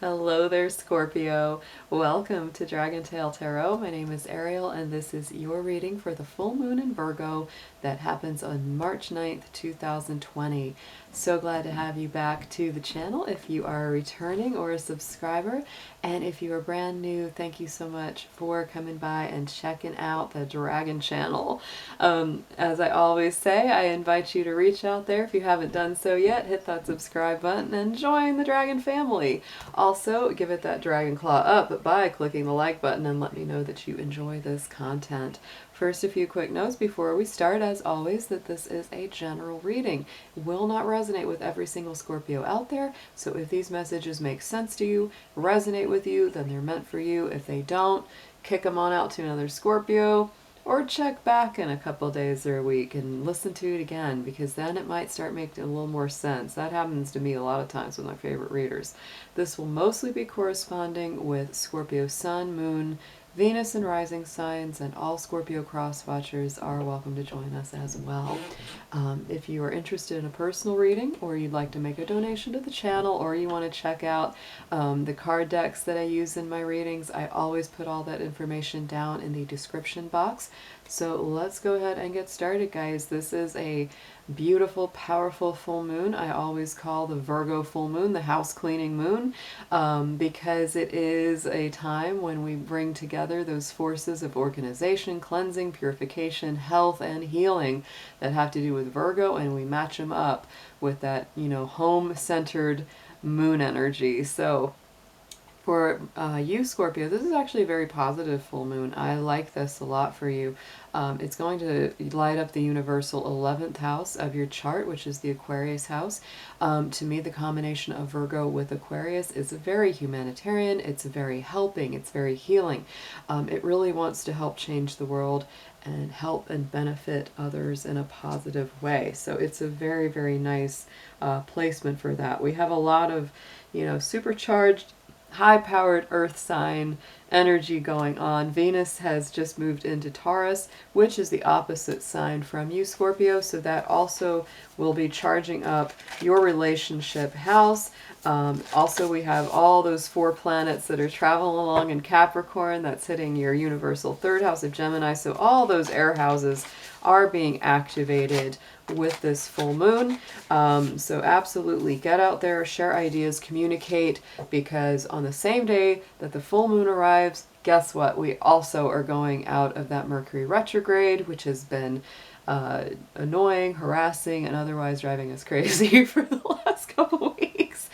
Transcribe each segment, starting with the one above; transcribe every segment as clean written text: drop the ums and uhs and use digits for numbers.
Hello there, Scorpio. Welcome to DragonTaleTarot. My name is Ariel, and this is your reading for the full moon in Virgo that happens on March 9th, 2020. So glad to have you back to the channel if you are a returning or a subscriber. And if you are brand new, thank you so much for coming by and checking out the Dragon channel. As I always say, I invite you to reach out there if you haven't done so yet. Hit that subscribe button and join the Dragon family. Also, give it that dragon claw up by clicking the like button and let me know that you enjoy this content. First, a few quick notes before we start, as always, that this is a general reading. It will not resonate with every single Scorpio out there, so if these messages make sense to you, resonate with you, then they're meant for you. If they don't, kick them on out to another Scorpio, or check back in a couple days or a week and listen to it again, because then it might start making a little more sense. That happens to me a lot of times with my favorite readers. This will mostly be corresponding with Scorpio Sun, Moon, Venus and rising signs, and all Scorpio cross watchers are welcome to join us as well. If you are interested in a personal reading, or you'd like to make a donation to the channel, or you want to check out the card decks that I use in my readings, I always put all that information down in the description box. So let's go ahead and get started, guys. This is a beautiful, powerful full moon. I always call the Virgo full moon the house cleaning moon, because it is a time when we bring together those forces of organization, cleansing, purification, health, and healing that have to do with Virgo, and we match them up with that, home-centered moon energy. So for you, Scorpio, this is actually a very positive full moon. I like this a lot for you. It's going to light up the universal 11th house of your chart, which is the Aquarius house. To me, the combination of Virgo with Aquarius is very humanitarian. It's very helping. It's very healing. It really wants to help change the world and help and benefit others in a positive way. So it's a very, very nice placement for that. We have a lot of, supercharged, high-powered earth sign energy going on. Venus has just moved into Taurus, which is the opposite sign from you, Scorpio, so that also will be charging up your relationship house. Also, we have all those 4 planets that are traveling along in Capricorn. That's hitting your universal 3rd house of Gemini, so all those air houses are being activated with this full moon. So absolutely get out there, share ideas, communicate, because on the same day that the full moon arrives, guess what? We also are going out of that Mercury retrograde, which has been annoying, harassing, and otherwise driving us crazy for the last couple weeks.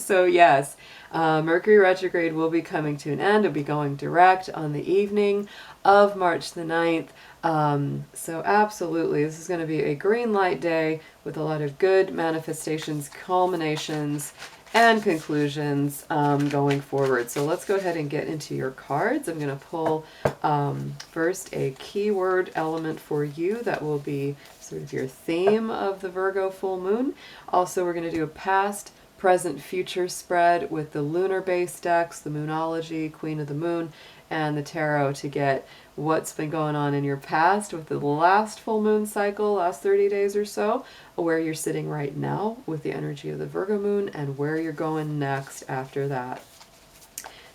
So yes, Mercury retrograde will be coming to an end. It'll be going direct on the evening of March the 9th. So absolutely, this is going to be a green light day with a lot of good manifestations, culminations, and conclusions going forward. So let's go ahead and get into your cards. I'm going to pull first a keyword element for you that will be sort of your theme of the Virgo full moon. Also, we're going to do a past, present, future spread with the lunar-based decks, the Moonology, Queen of the Moon, and the Tarot to get what's been going on in your past with the last full moon cycle, last 30 days or so, where you're sitting right now with the energy of the Virgo moon, and where you're going next after that.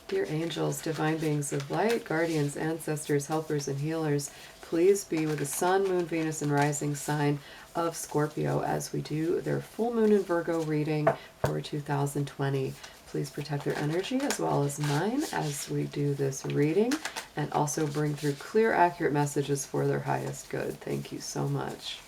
Dear angels, divine beings of light, guardians, ancestors, helpers, and healers, please be with the Sun, Moon, Venus, and rising sign of Scorpio as we do their full moon in Virgo reading for 2020. Please protect their energy as well as mine as we do this reading, and also bring through clear, accurate messages for their highest good. Thank you so much.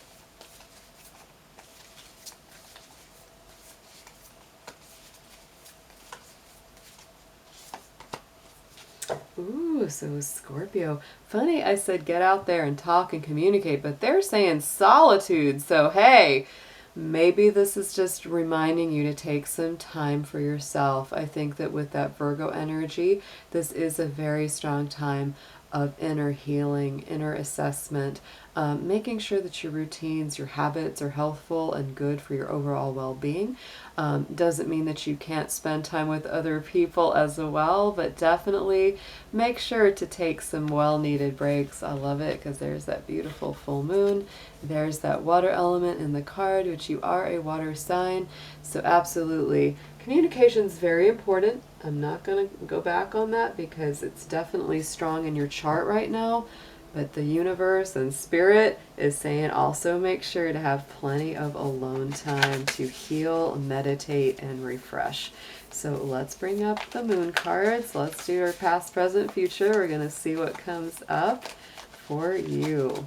Ooh, so Scorpio. Funny, I said get out there and talk and communicate, but they're saying solitude. So hey, maybe this is just reminding you to take some time for yourself. I think that with that Virgo energy, this is a very strong time of inner healing, inner assessment, making sure that your routines, your habits are healthful and good for your overall well-being. Doesn't mean that you can't spend time with other people as well, but definitely make sure to take some well-needed breaks. I love it because there's that beautiful full moon. There's that water element in the card, which you are a water sign. So absolutely Communication is very important. I'm not going to go back on that because it's definitely strong in your chart right now. But the universe and spirit is saying also make sure to have plenty of alone time to heal, meditate, and refresh. So let's bring up the moon cards. Let's do our past, present, future. We're going to see what comes up for you.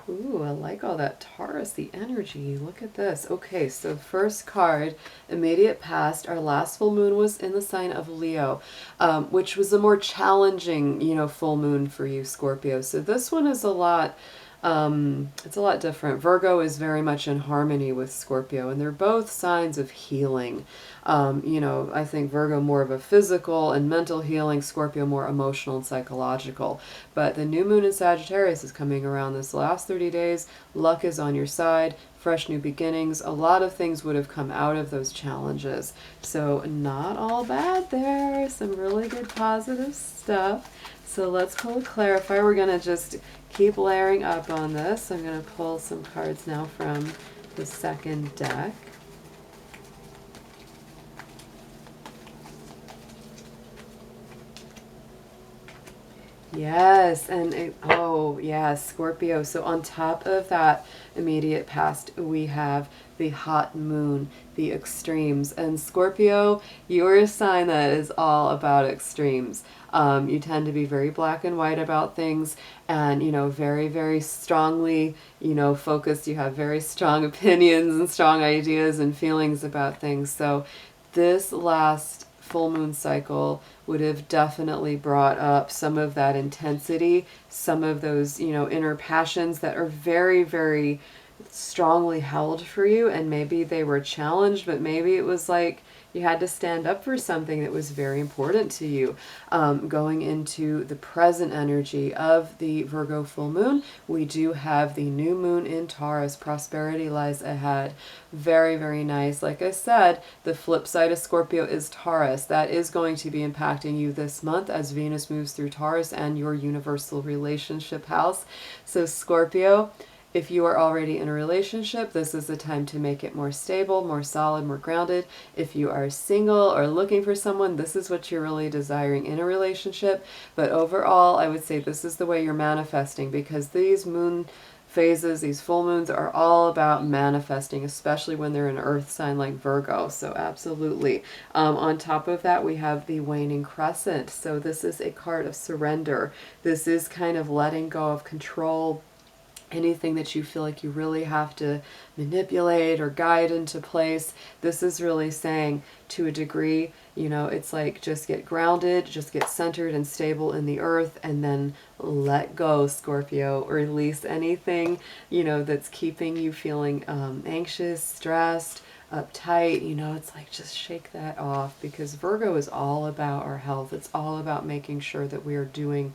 Ooh, I like all that Taurus, the energy. Look at this. Okay, so first card, immediate past. Our last full moon was in the sign of Leo, which was a more challenging, full moon for you, Scorpio. So this one is it's a lot different. Virgo is very much in harmony with Scorpio, and they're both signs of healing. I think Virgo more of a physical and mental healing, Scorpio more emotional and psychological. But the new moon in Sagittarius is coming around this last 30 days. Luck is on your side, fresh new beginnings. A lot of things would have come out of those challenges. So not all bad there. Some really good positive stuff. So let's pull a clarifier. We're going to just keep layering up on this. I'm going to pull some cards now from the second deck. Yes, and oh yeah, Scorpio. So on top of that immediate past, we have the hot moon, the extremes. And Scorpio, you're a sign that is all about extremes. You tend to be very black and white about things, and very, very strongly, focused. You have very strong opinions and strong ideas and feelings about things. So this last full moon cycle would have definitely brought up some of that intensity, some of those, inner passions that are very, very strongly held for you, and maybe they were challenged, but maybe it was like you had to stand up for something that was very important to you. Going into the present energy of the Virgo full moon, we do have the new moon in Taurus. Prosperity lies ahead. Very, very nice. Like I said, the flip side of Scorpio is Taurus. That is going to be impacting you this month as Venus moves through Taurus and your universal relationship house. So Scorpio, if you are already in a relationship, this is the time to make it more stable, more solid, more grounded. If you are single or looking for someone, this is what you're really desiring in a relationship. But overall, I would say this is the way you're manifesting, because these moon phases, these full moons, are all about manifesting, especially when they're an earth sign like Virgo. So absolutely. On top of that, we have the waning crescent. So this is a card of surrender. This is kind of letting go of control, anything that you feel like you really have to manipulate or guide into place. This is really saying, to a degree, it's like just get grounded, just get centered and stable in the earth, and then let go, Scorpio. Release anything, that's keeping you feeling anxious, stressed, uptight. It's like just shake that off, because Virgo is all about our health. It's all about making sure that we are doing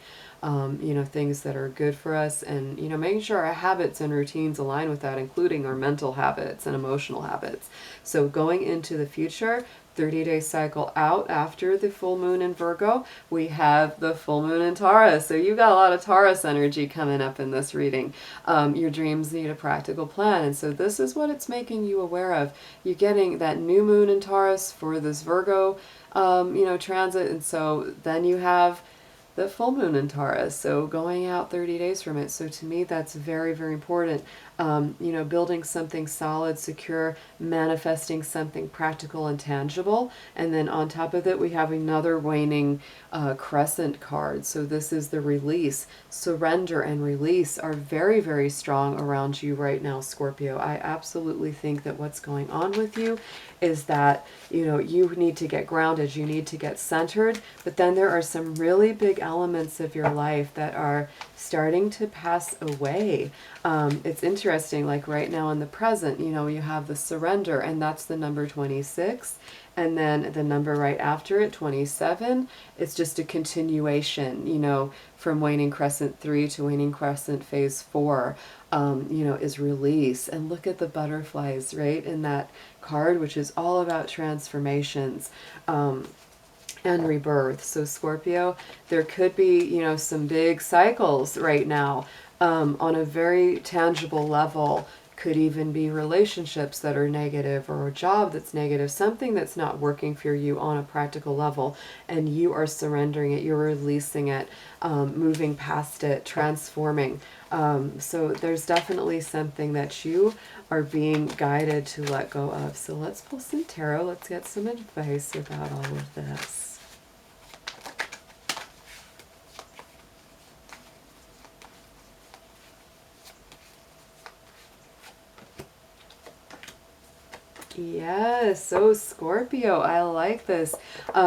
things that are good for us, and making sure our habits and routines align with that, including our mental habits and emotional habits. So going into the future, 30-day cycle out after the full moon in Virgo, we have the full moon in Taurus. So you've got a lot of Taurus energy coming up in this reading. Your dreams need a practical plan, and so this is what it's making you aware of. You're getting that new moon in Taurus for this Virgo transit, and so then you have the full moon in Taurus, so going out 30 days from it. So to me, that's very, very important. Building something solid, secure, manifesting something practical and tangible. And then on top of it, we have another waning crescent card. So this is the release. Surrender and release are very, very strong around you right now, Scorpio. I absolutely think that what's going on with you is that, you need to get grounded, you need to get centered, but then there are some really big elements of your life that are starting to pass away. It's interesting interesting, like right now in the present, you know, you have the surrender, and that's the number 26. And then the number right after it, 27, it's just a continuation, you know, from waning crescent 3 to waning crescent phase 4, you know, is release. And look at the butterflies, right, in that card, which is all about transformations. And rebirth. So Scorpio, there could be, you know, some big cycles right now on a very tangible level. Could even be relationships that are negative, or a job that's negative, something that's not working for you on a practical level, and you are surrendering it, you're releasing it, moving past it, transforming. So there's definitely something that you are being guided to let go of. So let's pull some tarot. Let's get some advice about all of this. Yes, so Scorpio, I like this.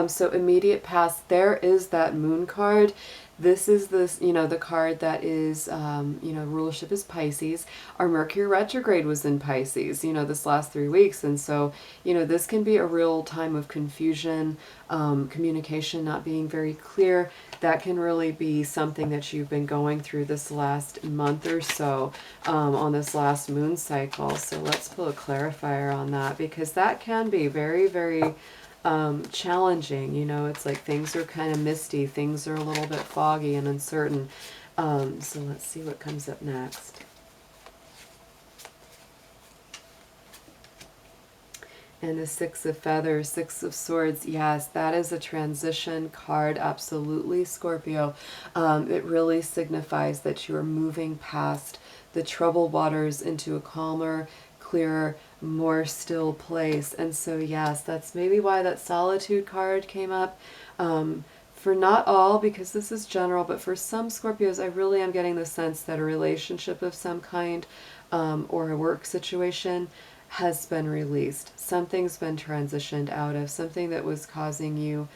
So immediate past, there is that moon card. This is this, you know, the card that is, you know, rulership is Pisces. Our Mercury retrograde was in Pisces, you know, this last 3 weeks. And so, you know, this can be a real time of confusion, communication not being very clear. That can really be something that you've been going through this last month or so, on this last moon cycle. So let's pull a clarifier on that, because that can be very, very challenging. You know, it's like things are kind of misty, things are a little bit foggy and uncertain. So let's see what comes up next. And the Six of Feathers, Six of Swords, yes, that is a transition card, absolutely, Scorpio. It really signifies that you are moving past the troubled waters into a calmer, clearer, more still place. And so, yes, that's maybe why that Solitude card came up. For not all, because this is general, but for some Scorpios, I really am getting the sense that a relationship of some kind, or a work situation, has been released. Something's been transitioned out of, something that was causing you,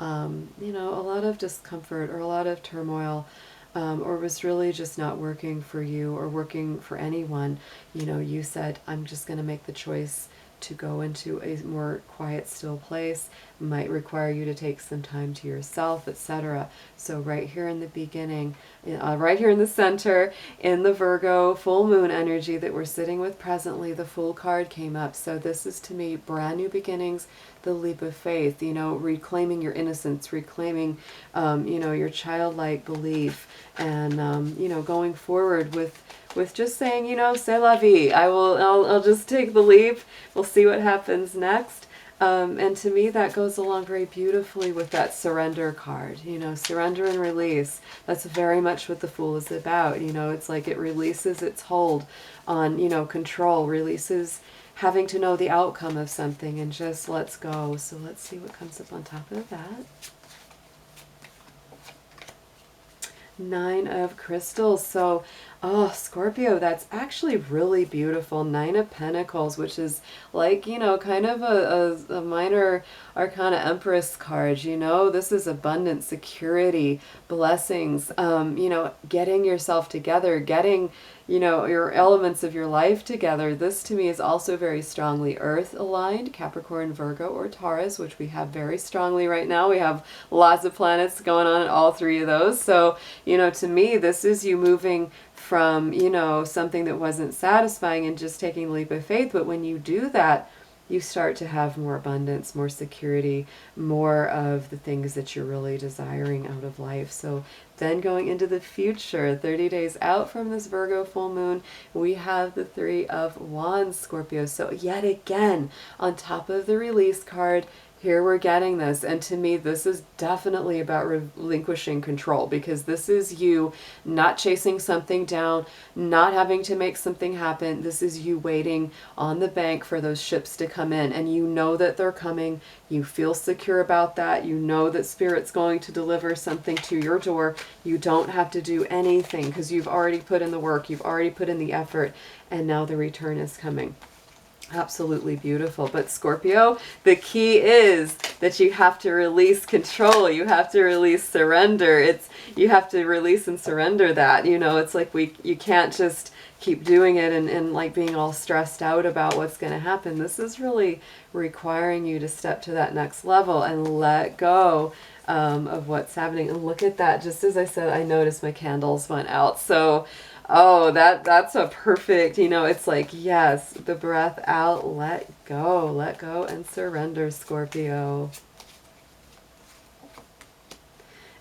you know, a lot of discomfort or a lot of turmoil, or was really just not working for you or working for anyone. You know, you said, I'm just going to make the choice to go into a more quiet, still place. Might require you to take some time to yourself, etc. So right here in the beginning, right here in the center, in the Virgo full moon energy that we're sitting with presently, the Fool card came up. So this is, to me, brand new beginnings, the leap of faith, you know, reclaiming your innocence, reclaiming, you know, your childlike belief, and, you know, going forward with just saying, you know, c'est la vie. I'll just take the leap. We'll see what happens next. And to me, that goes along very beautifully with that surrender card, you know, surrender and release. That's very much what the Fool is about. You know, it's like it releases its hold on, you know, control, releases having to know the outcome of something, and just lets go. So let's see what comes up on top of that. Nine of Crystals. So, oh, Scorpio, that's actually really beautiful. Nine of Pentacles, which is like, you know, kind of a minor arcana Empress card. You know, this is abundance, security, blessings, you know, getting yourself together, getting, you know, your elements of your life together. This to me is also very strongly earth aligned, Capricorn, Virgo, or Taurus, which we have very strongly right now. We have lots of planets going on in all three of those. So, you know, to me, this is you moving from, you know, something that wasn't satisfying and just taking a leap of faith. But when you do that, you start to have more abundance, more security, more of the things that you're really desiring out of life. So then going into the future, 30 days out from this Virgo full moon, we have the Three of Wands, Scorpio. So yet again, on top of the release card, here we're getting this. And to me, this is definitely about relinquishing control, because this is you not chasing something down, not having to make something happen. This is you waiting on the bank for those ships to come in, and you know that they're coming. You feel secure about that. You know that Spirit's going to deliver something to your door. You don't have to do anything because you've already put in the work. You've already put in the effort, and now the return is coming. Absolutely beautiful. But Scorpio, the key is that you have to release control. You have to release surrender. You have to release and surrender that. You know, it's like you can't just keep doing it and like being all stressed out about what's going to happen. This is really requiring you to step to that next level and let go of what's happening. And look at that. Just as I said, I noticed my candles went out. So oh, that's a perfect, you know, it's like, yes, the breath out, let go and surrender, Scorpio.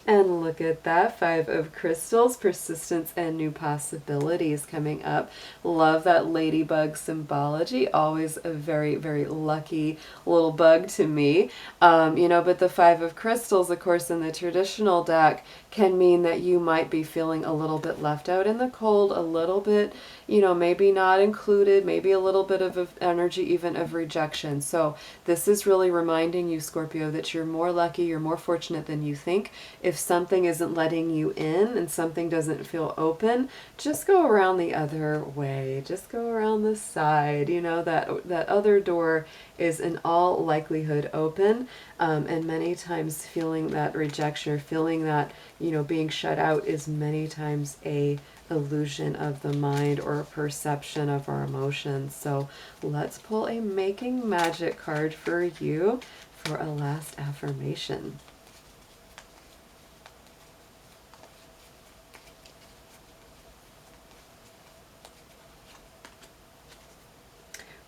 And look at that, 5 of crystals, persistence and new possibilities coming up. Love that ladybug symbology. Always a very, very lucky little bug to me. You know, but the 5 of crystals, of course, in the traditional deck can mean that you might be feeling a little bit left out in the cold, a little bit, you know, maybe not included, maybe a little bit of energy even of rejection. So this is really reminding you, Scorpio, that you're more lucky, you're more fortunate than you think. If something isn't letting you in and something doesn't feel open, just go around the other way. Just go around the side. You know, that other door is in all likelihood open. And many times feeling that rejection or feeling that, you know, being shut out is many times a illusion of the mind or a perception of our emotions. So let's pull a Making Magic card for you for a last affirmation.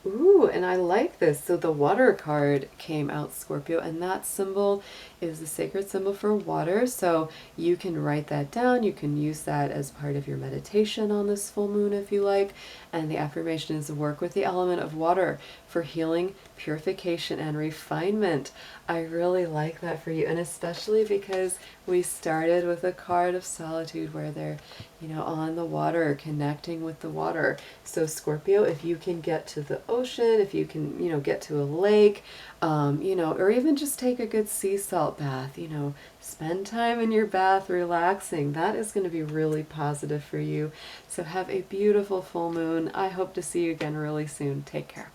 Ooh, and I like this. So the water card came out, Scorpio, and that symbol is the sacred symbol for water. So you can write that down. You can use that as part of your meditation on this full moon if you like. And the affirmation is work with the element of water for healing, purification, and refinement. I really like that for you, and especially because we started with a card of solitude where they're, you know, on the water, connecting with the water. So Scorpio, if you can get to the ocean, if you can, you know, get to a lake, you know, or even just take a good sea salt bath, you know, spend time in your bath relaxing. That is going to be really positive for you. So have a beautiful full moon. I hope to see you again really soon. Take care.